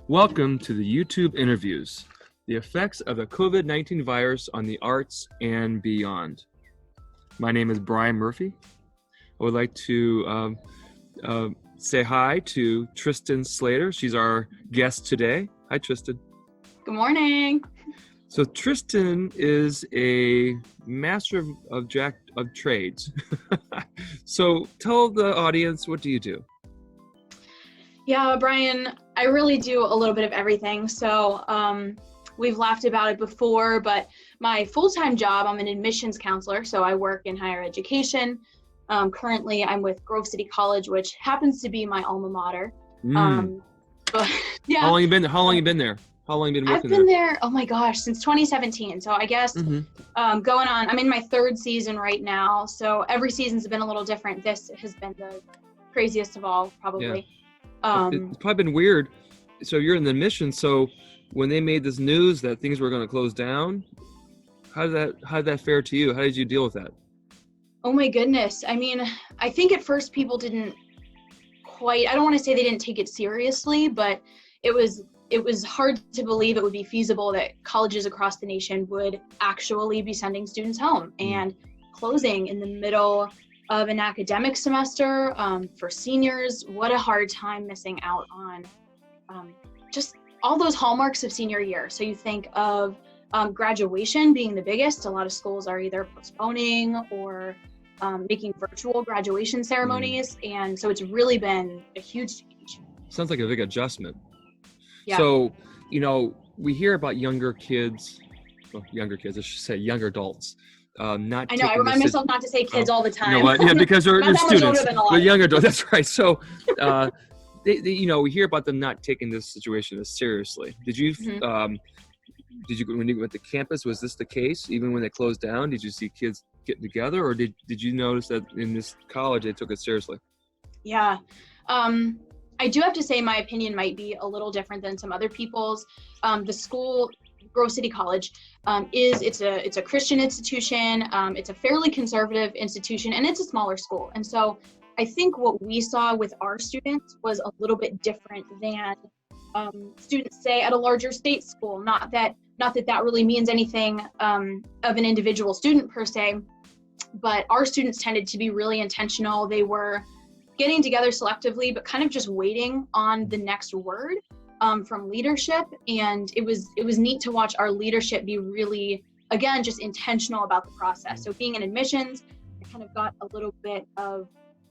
Welcome to the YouTube interviews, the effects of the COVID-19 virus on the arts and beyond. My name is Brian Murphy. I would like to say hi to Tristan Slater. She's our guest today. Hi, Tristan. Good morning. So Tristan is a master of jack of trades. So tell the audience, what do you do? Yeah, Brian, I really do a little bit of everything. So we've laughed about it before, but my full-time job, I'm an admissions counselor. So I work in higher education. Currently, I'm with Grove City College, which happens to be my alma mater. But yeah. How long you been there? How long you been there? How long you been working there? I've been there, oh my gosh, since 2017. So I guess going on, I'm in my third season right now. So every season's been a little different. This has been the craziest of all, probably. Yeah. It's probably been weird. So you're in the mission. So when they made this news that things were going to close down, how did that fare to you? How did you deal with that? Oh my goodness. I mean, I think at first people didn't quite, I don't want to say they didn't take it seriously, but it was hard to believe it would be feasible that colleges across the nation would actually be sending students home and closing in the middle of an academic semester. For seniors, what a hard time missing out on just all those hallmarks of senior year. So you think of graduation being the biggest. A lot of schools are either postponing or making virtual graduation ceremonies. And so it's really been a huge change. Sounds like a big adjustment. Yeah. So, we hear about younger kids, I should say younger adults. I know, I remind myself not to say kids all the time. You know what? Yeah, because they're students, but younger adults, that's right. So, we hear about them not taking this situation as seriously. Did you, when you went to campus, was this the case? Even when they closed down, did you see kids getting together, or did you notice that in this college they took it seriously? Yeah. I do have to say my opinion might be a little different than some other people's. The school, Grove City College, it's a Christian institution. It's a fairly conservative institution, and it's a smaller school. And so I think what we saw with our students was a little bit different than students say at a larger state school. Not that really means anything of an individual student per se, but our students tended to be really intentional. They were getting together selectively, but kind of just waiting on the next word from leadership. And it was neat to watch our leadership be really, again, just intentional about the process. So being in admissions, I kind of got a little bit of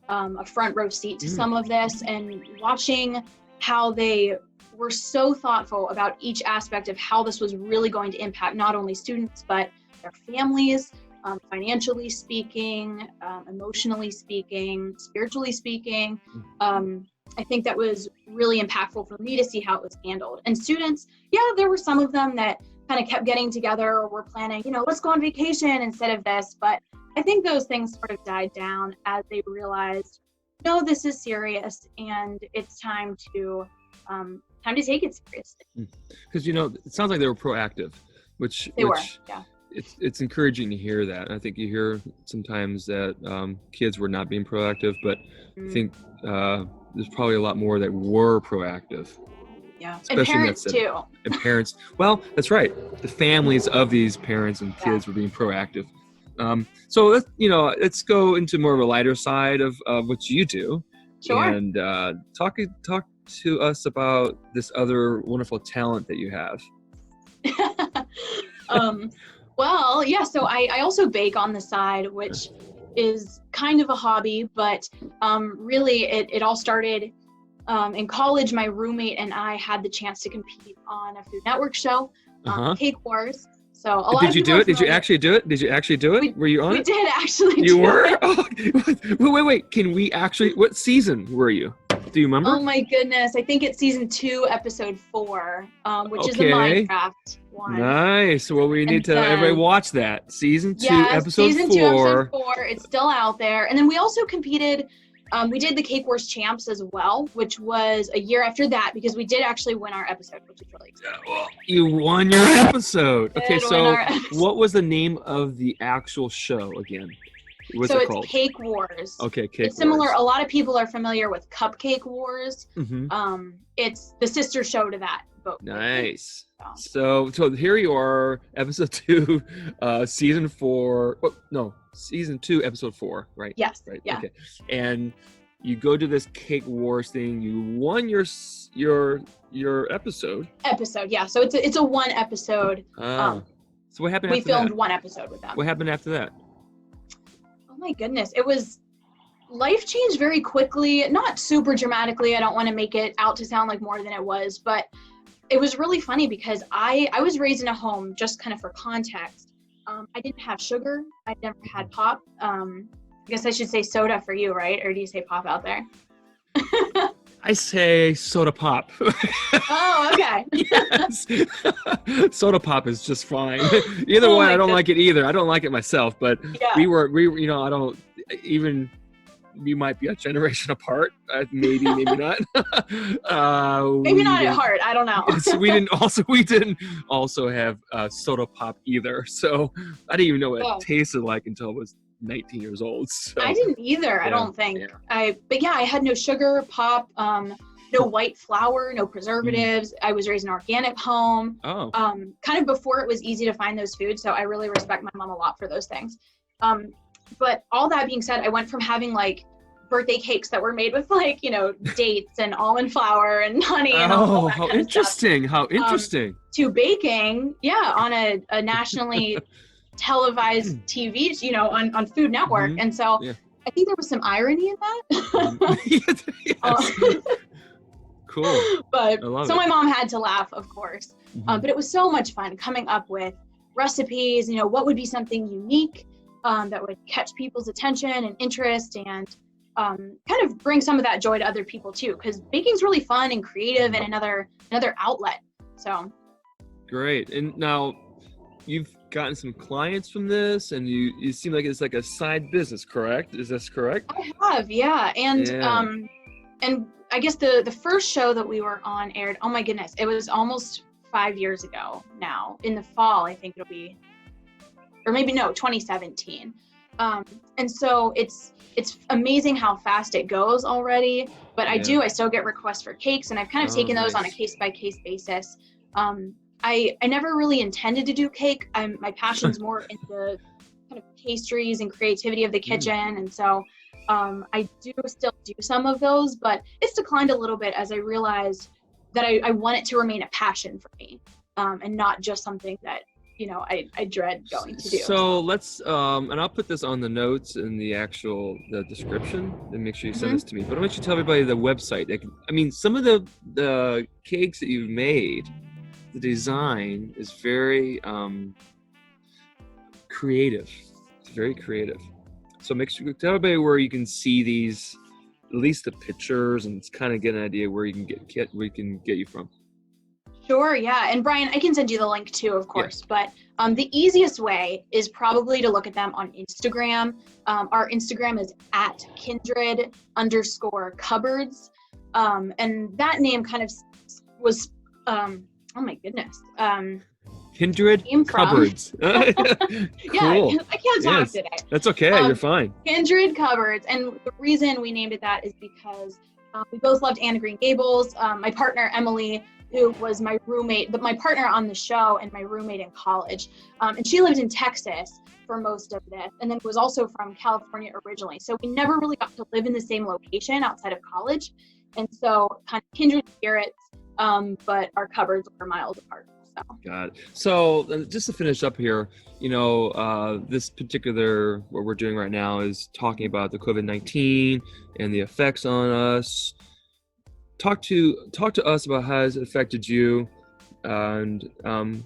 a front row seat to some of this, and watching how they were so thoughtful about each aspect of how this was really going to impact not only students, but their families, financially speaking, emotionally speaking, spiritually speaking. I think that was really impactful for me to see how it was handled. And students, yeah, there were some of them that kind of kept getting together or were planning, let's go on vacation instead of this. But I think those things sort of died down as they realized, no, this is serious and it's time to take it seriously. Because, it sounds like they were proactive, which yeah. It's encouraging to hear that. I think you hear sometimes that kids were not being proactive, but I think there's probably a lot more that were proactive. Yeah, especially and parents too. And parents, well, that's right. The families of these parents and kids were being proactive. So let's go into more of a lighter side of what you do. Sure. And talk to us about this other wonderful talent that you have. Well, yeah, so I also bake on the side, which is kind of a hobby, but really it all started in college. My roommate and I had the chance to compete on a Food Network show, Cake Wars. So Did you do it? Did you actually do it? Were you on it? We did actually You were? Oh, wait. Can we actually, what season were you? Do you remember? Oh my goodness. I think it's season 2, episode 4, which is a Minecraft one. Nice. Well, we need to everybody watch that. Season 2, episode 4. Season 2, episode 4. It's still out there. And then we also competed, we did the Cake Wars Champs as well, which was a year after that, because we did actually win our episode, which is really exciting. Well, you won your episode. Okay, so what was the name of the actual show again? What's so it it's called? Cake Wars. Okay, Cake It's similar. Wars. A lot of people are familiar with Cupcake Wars. It's the sister show to that. Nice. So here you are, episode 2, season 4. Oh, no, season 2, episode 4, right? Yes. Right. Yeah. Okay. And you go to this Cake Wars thing. You won your episode. Yeah. So it's a 1 episode. So what happened we after filmed that? 1 episode with them. What happened after that? Oh my goodness. Life changed very quickly, not super dramatically. I don't want to make it out to sound like more than it was, but it was really funny because I was raised in a home, just kind of for context. I didn't have sugar. I never had pop. I guess I should say soda for you, right? Or do you say pop out there? I say soda pop. Oh, okay. Yes. Soda pop is just fine. Either one, I don't like it either. I don't like it myself, but we I don't even. We might be a generation apart. Maybe not. Maybe not at heart. I don't know. We didn't also have soda pop either. So I didn't even know what it tasted like until I was 19 years old. So. I didn't either. I don't think. Yeah. I had no sugar, pop, no white flour, no preservatives. I was raised in an organic home. Oh. Kind of before it was easy to find those foods. So I really respect my mom a lot for those things. But all that being said, I went from having like birthday cakes that were made with like, dates and almond flour and honey and all that kind of stuff. How interesting. To baking, on a nationally televised TV, on Food Network. And so I think there was some irony in that. Cool. But so my mom had to laugh, of course. But it was so much fun coming up with recipes, what would be something unique that would catch people's attention and interest and kind of bring some of that joy to other people too, because baking's really fun and creative and another outlet. So great. And now you've gotten some clients from this, and you seem like it's like a side business, correct? Is this correct? I have, and I guess the first show that we were on aired, oh my goodness, it was almost 5 years ago now. In the fall, I think it'll be, or maybe no, 2017. And so it's amazing how fast it goes already, but I still get requests for cakes, and I've kind of taken those on a case-by-case basis. I never really intended to do cake. My passion's more in the kind of pastries and creativity of the kitchen, and so I do still do some of those, but it's declined a little bit as I realized that I want it to remain a passion for me, and not just something that I dread going to do. So let's, and I'll put this on the notes in the description, and make sure you send this to me. But I want you to tell everybody the website. Some of the cakes that you've made, the design is very creative. It's very creative. So make sure tell everybody where you can see these, at least the pictures, and kind of get an idea where you can get you from. Sure, yeah. And Brian, I can send you the link too, of course. But the easiest way is probably to look at them on Instagram. Our Instagram is @kindred_cupboards. And that name kind of was, oh my goodness. Kindred Cupboards. Cool. Yeah, I can't talk today. That's okay. You're fine. Kindred Cupboards. And the reason we named it that is because we both loved Anne of Green Gables. My partner, Emily, who was my roommate, but my partner on the show and my roommate in college. And she lived in Texas for most of this, and then was also from California originally. So we never really got to live in the same location outside of college. And so kind of kindred spirits, but our cupboards were miles apart. So. Got it. So just to finish up here, this particular, what we're doing right now is talking about the COVID-19 and the effects on us. Talk to us about how it's affected you, and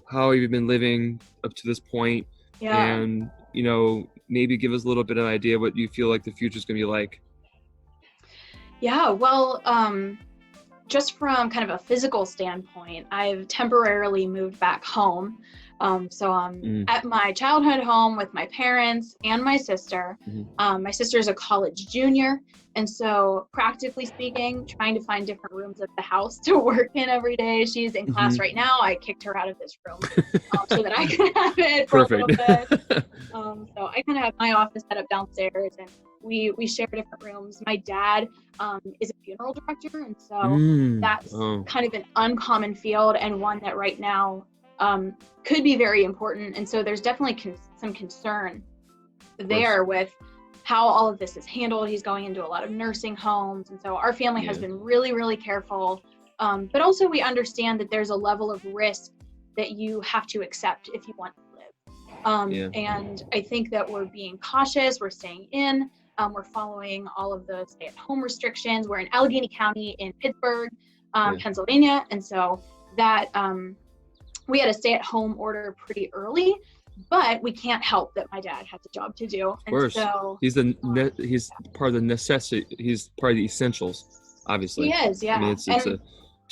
how you've been living up to this point. Yeah. And maybe give us a little bit of an idea what you feel like the future is going to be like. Yeah, well, just from kind of a physical standpoint, I've temporarily moved back home. So I'm at my childhood home with my parents and my sister. My sister is a college junior. And so practically speaking, trying to find different rooms of the house to work in every day. She's in class right now. I kicked her out of this room so that I could have it for a little bit. So I kind of have my office set up downstairs, and we share different rooms. My dad is a funeral director, and so that's kind of an uncommon field, and one that right now could be very important. And so there's definitely some concern there with how all of this is handled. He's going into a lot of nursing homes, and so our family has been really, really careful. But also we understand that there's a level of risk that you have to accept if you want to live. And I think that we're being cautious, we're staying in, we're following all of the stay-at-home restrictions. We're in Allegheny County in Pittsburgh, Pennsylvania, and so that we had a stay-at-home order pretty early, but we can't help that my dad has a job to do. Of course. So he's part of the necessity. He's part of the essentials, obviously. He is, yeah. I mean, it's a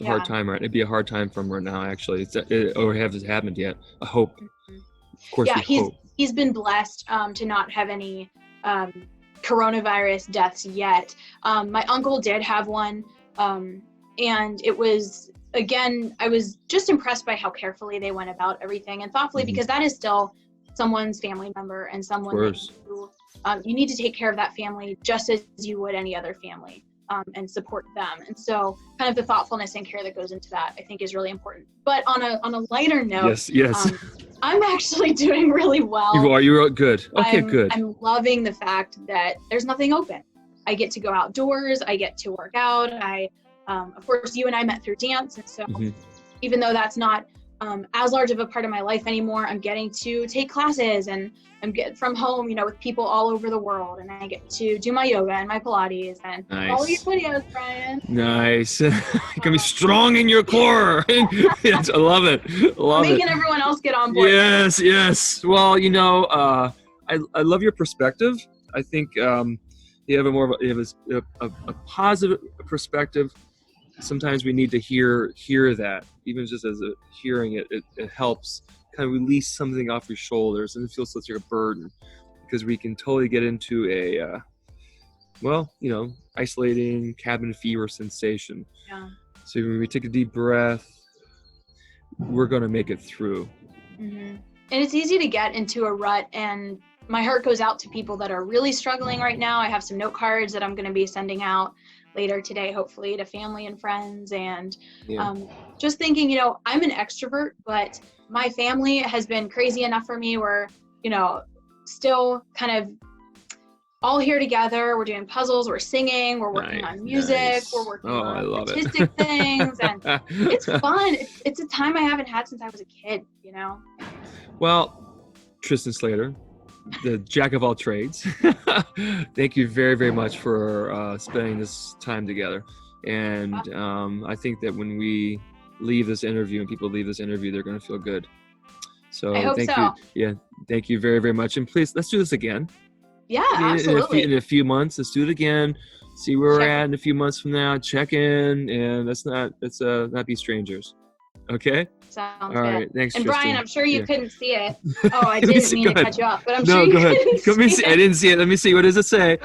hard time, right? It'd be a hard time for him right now, actually. Or hasn't happened yet. I hope. Of course, he's been blessed to not have any coronavirus deaths yet. My uncle did have one, and it was, again, I was just impressed by how carefully they went about everything, and thoughtfully, because that is still someone's family member and someone that you need to take care of that family just as you would any other family, and support them. And so kind of the thoughtfulness and care that goes into that, I think, is really important. But on a lighter note, I'm actually doing really well. You are? You're good. Okay, good. I'm loving the fact that there's nothing open. I get to go outdoors. I get to work out. Of course, you and I met through dance, and so even though that's not as large of a part of my life anymore, I'm getting to take classes, and I'm getting from home, with people all over the world, and I get to do my yoga and my Pilates and follow your videos, Brian. Nice. You can be strong in your core. Yes, I love it. Making everyone else get on board. Yes. Well, I love your perspective. I think you have a positive perspective. Sometimes we need to hear that, even just as hearing it helps kind of release something off your shoulders, and it feels such like a burden, because we can totally get into a isolating cabin fever sensation. So when we take a deep breath, we're going to make it through. And it's easy to get into a rut, and my heart goes out to people that are really struggling right now. I have some note cards that I'm going to be sending out later today, hopefully, to family and friends. And just thinking, I'm an extrovert, but my family has been crazy enough for me where, still kind of all here together. We're doing puzzles, we're singing, we're working on music, we're working on artistic things, and it's fun. It's a time I haven't had since I was a kid, Well, Tristan Slater, the jack of all trades. Thank you very, very much for spending this time together. And I think that when we leave this interview and people leave this interview, they're going to feel good. So I hope thank you. Yeah. Thank you very, very much. And please, let's do this again. Yeah, absolutely. In a few months, let's do it again. See where we're at in a few months from now. Check in, and let's not be strangers. Okay? Sounds all good. Right. Thanks, and Tristan. Brian, I'm sure you couldn't see it. Oh, I didn't mean to cut you off, but I'm sure you couldn't see it. I didn't see it. Let me see. What does it say?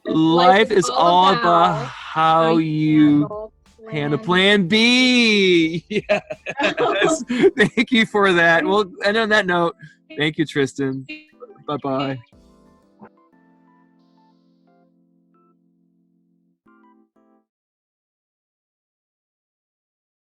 Life is all about how you handle plan B. Yes. Thank you for that. Well, and on that note, thank you, Tristan. Bye-bye.